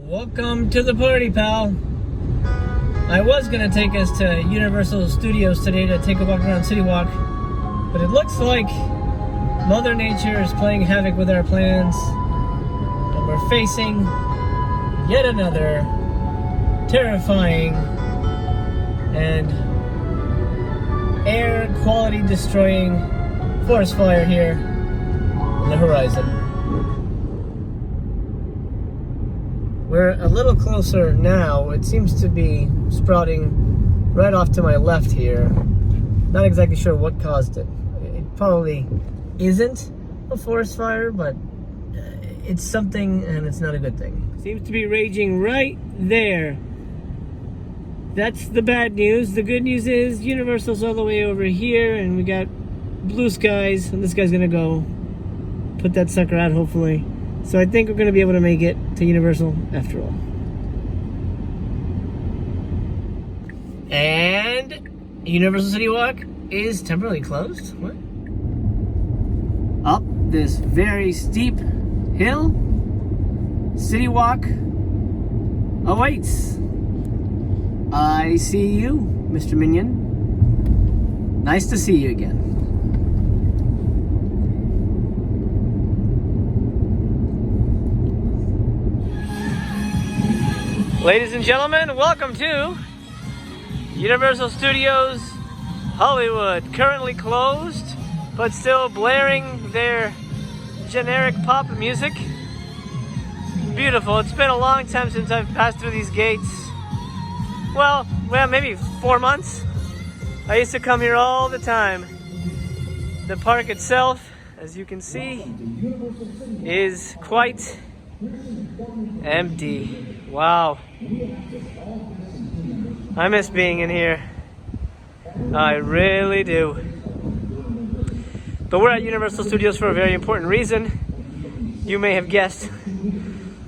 Welcome to the party, pal. I was gonna take us to Universal Studios today to take a walk around City Walk, but it looks like Mother Nature is playing havoc with our plans, and we're facing yet another terrifying and air quality destroying forest fire here on the horizon. We're a little closer now. It seems to be sprouting right off to my left here. Not exactly sure what caused it. It probably isn't a forest fire, but it's something, and it's not a good thing. Seems to be raging right there. That's the bad news. The good news is Universal's all the way over here, and we got blue skies, and this guy's gonna go put that sucker out, hopefully. So I think we're going to be able to make it to Universal after all. And Universal City Walk is temporarily closed. What? Up this very steep hill, City Walk awaits. I see you, Mr. Minion. Nice to see you again. Ladies and gentlemen, welcome to Universal Studios Hollywood. Currently closed, but still blaring their generic pop music. Beautiful. It's been a long time since I've passed through these gates. Well, maybe 4 months. I used to come here all the time. The park itself, as you can see, is quite empty. Wow. I miss being in here. I really do. But we're at Universal Studios for a very important reason. You may have guessed.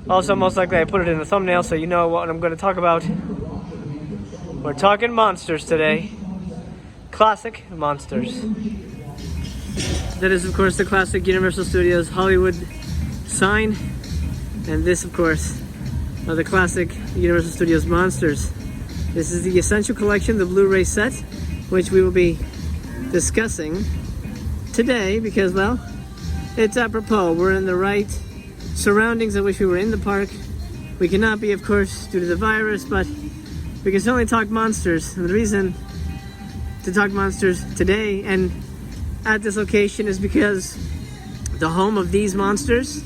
Also, most likely I put it in the thumbnail so you know what I'm going to talk about. We're talking monsters today. Classic monsters. That is, of course, the classic Universal Studios Hollywood sign. And this, of course, are the classic Universal Studios monsters. This is the Essential Collection, the Blu-ray set, which we will be discussing today because, well, it's apropos. We're in the right surroundings. I wish we were in the park. We cannot be, of course, due to the virus, but we can certainly talk monsters. And the reason to talk monsters today and at this location is because the home of these monsters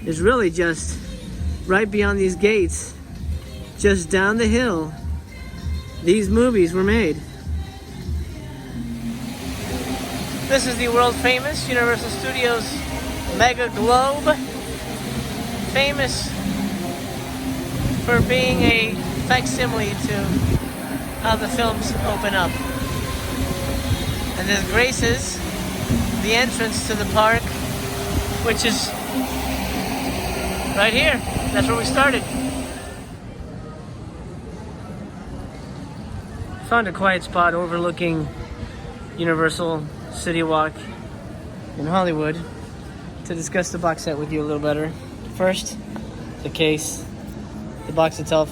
is really just right beyond these gates, just down the hill. These movies were made. This is the world famous Universal Studios Mega Globe, famous for being a facsimile to how the films open up. And this graces the entrance to the park, which is right here. That's where we started. Found a quiet spot overlooking Universal City Walk in Hollywood to discuss the box set with you a little better. First, the case. The box itself,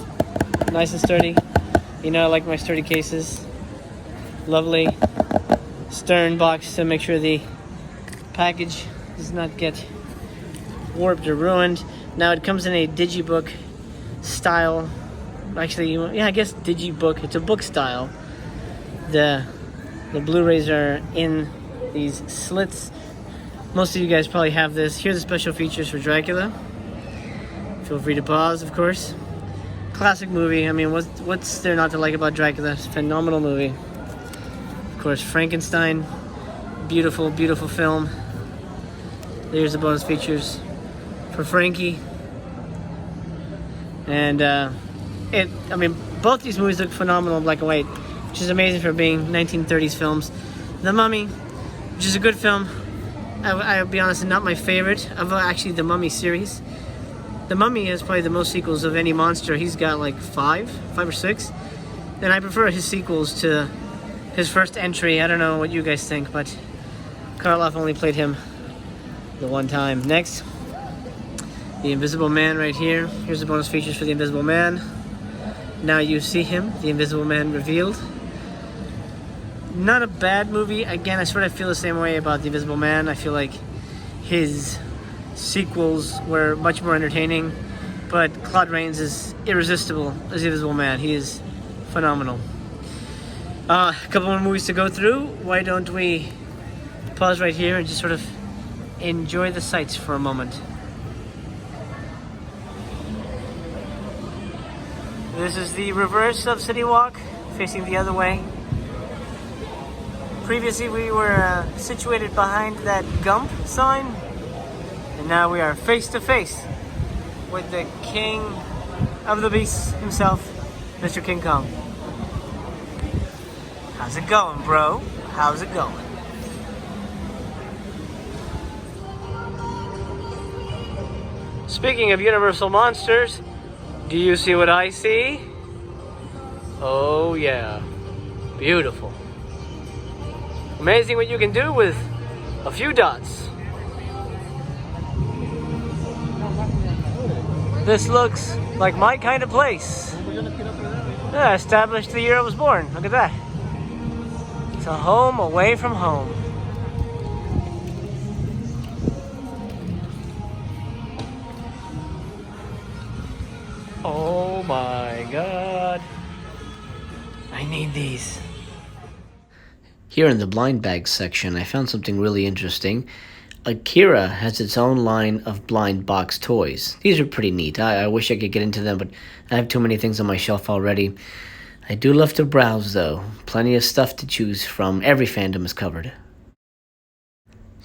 nice and sturdy. You know I like my sturdy cases. Lovely stern box to make sure the package does not get warped or ruined. Now it comes in a digibook style. Actually, yeah, I guess digibook. It's a book style. The Blu-rays are in these slits. Most of you guys probably have this. Here's the special features for Dracula. Feel free to pause, of course. Classic movie. I mean, what's there not to like about Dracula? It's a phenomenal movie. Of course, Frankenstein. Beautiful, beautiful film. There's the bonus features for Frankie. And I mean, both these movies look phenomenal in black and white, which is amazing for being 1930s films. The Mummy, which is a good film. I'll be honest, not my favorite of actually the Mummy series. The Mummy has probably the most sequels of any monster. He's got like five or six. And I prefer his sequels to his first entry. I don't know what you guys think, but Karloff only played him the one time. Next, The Invisible Man right here. Here's the bonus features for the Invisible Man. Now you see him, the Invisible Man revealed. Not a bad movie. Again, I sort of feel the same way about the Invisible Man. I feel like his sequels were much more entertaining, but Claude Rains is irresistible as the Invisible Man. He is phenomenal. A couple more movies to go through. Why don't we pause right here and just sort of enjoy the sights for a moment. This is the reverse of City Walk, facing the other way. Previously we were situated behind that Gump sign, and now we are face to face with the king of the beasts himself, Mr. King Kong. How's it going, bro? How's it going? Speaking of Universal Monsters, do you see what I see? Oh yeah, beautiful. Amazing what you can do with a few dots. This looks like my kind of place. Yeah, established the year I was born. Look at that. It's a home away from home. Oh my God. I need these. Here in the blind bag section, I found something really interesting. Akira has its own line of blind box toys. These are pretty neat. I wish I could get into them, but I have too many things on my shelf already. I do love to browse, though. Plenty of stuff to choose from. Every fandom is covered.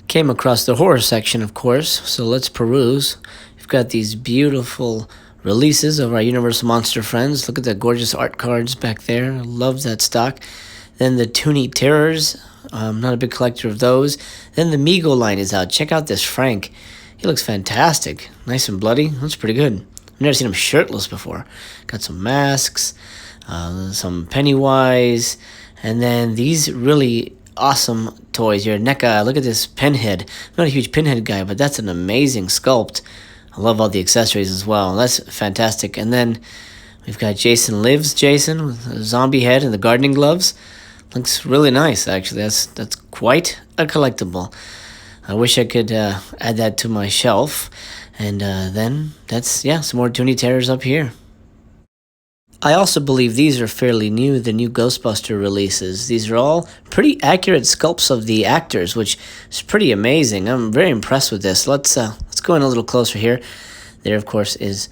Came across the horror section, of course, so let's peruse. We've got these beautiful releases of our Universal Monster friends. Look at the gorgeous art cards back there. I love that stock. Then the Toonie Terrors. I'm not a big collector of those. Then the Meagle line is out. Check out this Frank. He looks fantastic. Nice and bloody. That's pretty good. I've never seen him shirtless before. Got some masks, some Pennywise, and then these really awesome toys here. NECA, look at this Pinhead. I'm not a huge Pinhead guy, but that's an amazing sculpt. I love all the accessories as well. That's fantastic. And then we've got Jason Lives Jason with a zombie head and the gardening gloves. Looks really nice, actually. That's quite a collectible. I wish I could add that to my shelf. And then that's, yeah, some more Toonie Terrors up here. I also believe these are fairly new, the new Ghostbuster releases. These are all pretty accurate sculpts of the actors, which is pretty amazing. I'm very impressed with this. Let's go in a little closer here. There, of course, is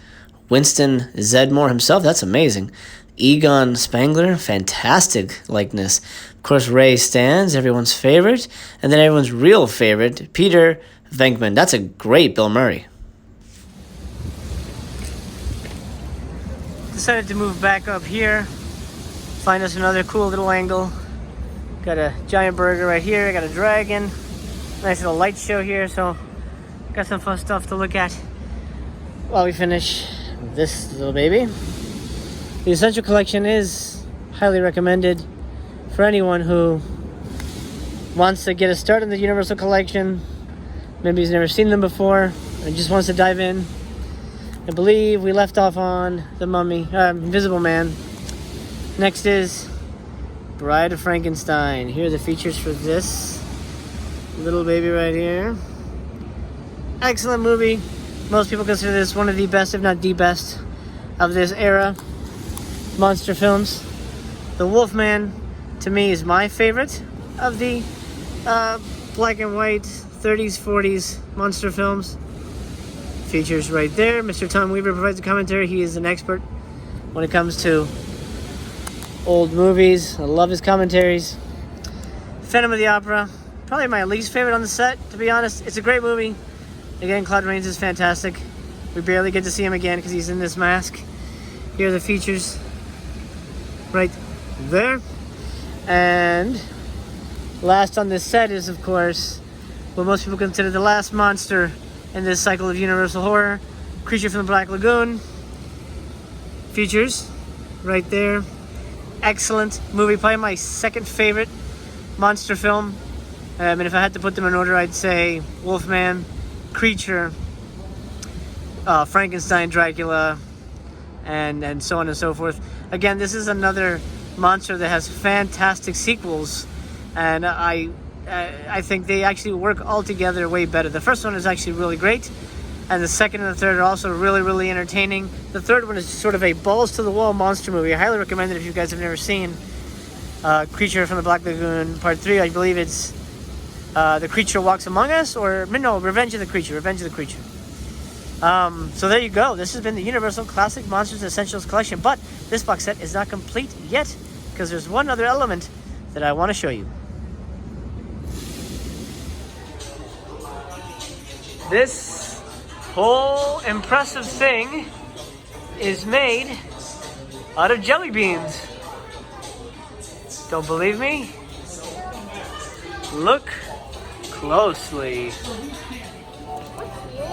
Winston Zedmore himself. That's amazing. Egon Spangler, fantastic likeness. Of course, Ray Stantz, everyone's favorite. And then everyone's real favorite, Peter Venkman. That's a great Bill Murray. Decided to move back up here, find us another cool little angle. Got a giant burger right here, got a dragon, nice little light show here, so got some fun stuff to look at while we finish this little baby. The Essential Collection is highly recommended for anyone who wants to get a start in the Universal Collection, maybe he's never seen them before, and just wants to dive in. I believe we left off on the Mummy, Invisible Man. Next is Bride of Frankenstein. Here are the features for this little baby right here. Excellent movie. Most people consider this one of the best, if not the best, of this era monster films. The Wolfman, to me, is my favorite of the black and white 30s, 40s monster films. Features right there. Mr. Tom Weaver provides a commentary. He is an expert when it comes to old movies. I love his commentaries. Phantom of the Opera, probably my least favorite on the set, to be honest. It's a great movie. Again, Claude Rains is fantastic. We barely get to see him again because he's in this mask. Here are the features right there. And last on this set is, of course, what most people consider the last monster in this cycle of Universal Horror, Creature from the Black Lagoon. Features right there. Excellent movie, probably my second favorite monster film. And if I had to put them in order, I'd say Wolfman, Creature, Frankenstein, Dracula, and so on and so forth. Again, this is another monster that has fantastic sequels, and I think they actually work all together way better. The first one is actually really great, and the second and the third are also really, really entertaining. The third one is sort of a balls-to-the-wall monster movie. I highly recommend it if you guys have never seen Creature from the Black Lagoon Part 3. I believe it's The Creature Walks Among Us, or no, Revenge of the Creature. So there you go. This has been the Universal Classic Monsters Essentials Collection, but this box set is not complete yet because there's one other element that I want to show you. This whole impressive thing is made out of jelly beans. Don't believe me? Look closely.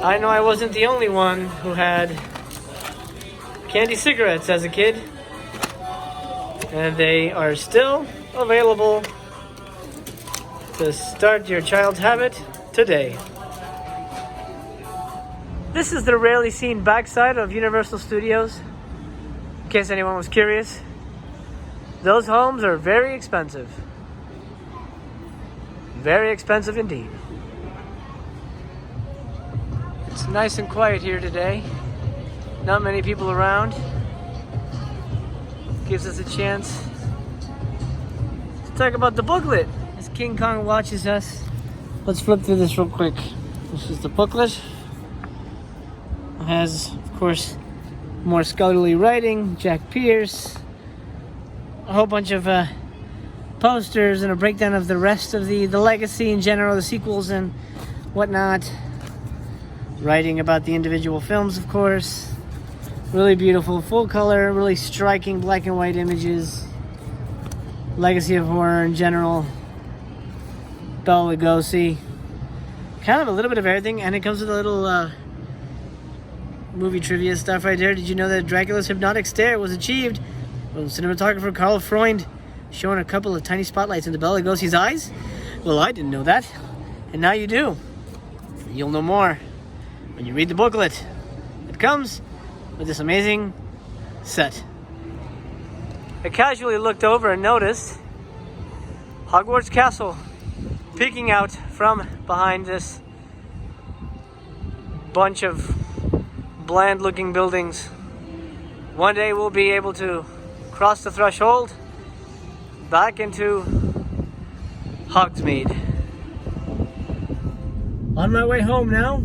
I know I wasn't the only one who had candy cigarettes as a kid, and they are still available to start your child's habit today. This is the rarely seen backside of Universal Studios, in case anyone was curious. Those homes are very expensive. Very expensive indeed. It's nice and quiet here today. Not many people around. Gives us a chance to talk about the booklet as King Kong watches us. Let's flip through this real quick. This is the booklet. It has, of course, more scholarly writing, Jack Pierce, a whole bunch of posters and a breakdown of the rest of the legacy in general, the sequels and whatnot. Writing about the individual films, of course. Really beautiful, full color, really striking black and white images. Legacy of horror in general. Bela Lugosi. Kind of a little bit of everything, and it comes with a little movie trivia stuff right there. Did you know that Dracula's hypnotic stare was achieved when cinematographer Karl Freund showing a couple of tiny spotlights into Bela Lugosi's eyes? Well, I didn't know that, and now you do. You'll know more when you read the booklet. It comes with this amazing set. I casually looked over and noticed Hogwarts Castle peeking out from behind this bunch of bland looking buildings. One day we'll be able to cross the threshold back into Hogsmeade. On my way home now.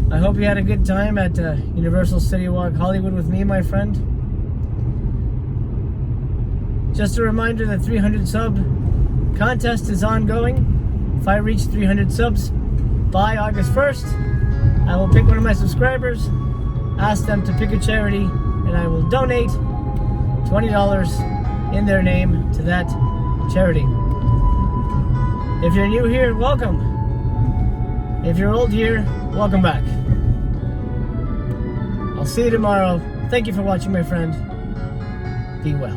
I hope you had a good time at Universal City Walk Hollywood with me, my friend. Just a reminder that 300 sub contest is ongoing. If I reach 300 subs by August 1st, I will pick one of my subscribers, ask them to pick a charity, and I will donate $20 in their name to that charity. If you're new here, welcome. If you're old here, welcome back. I'll see you tomorrow. Thank you for watching, my friend. Be well.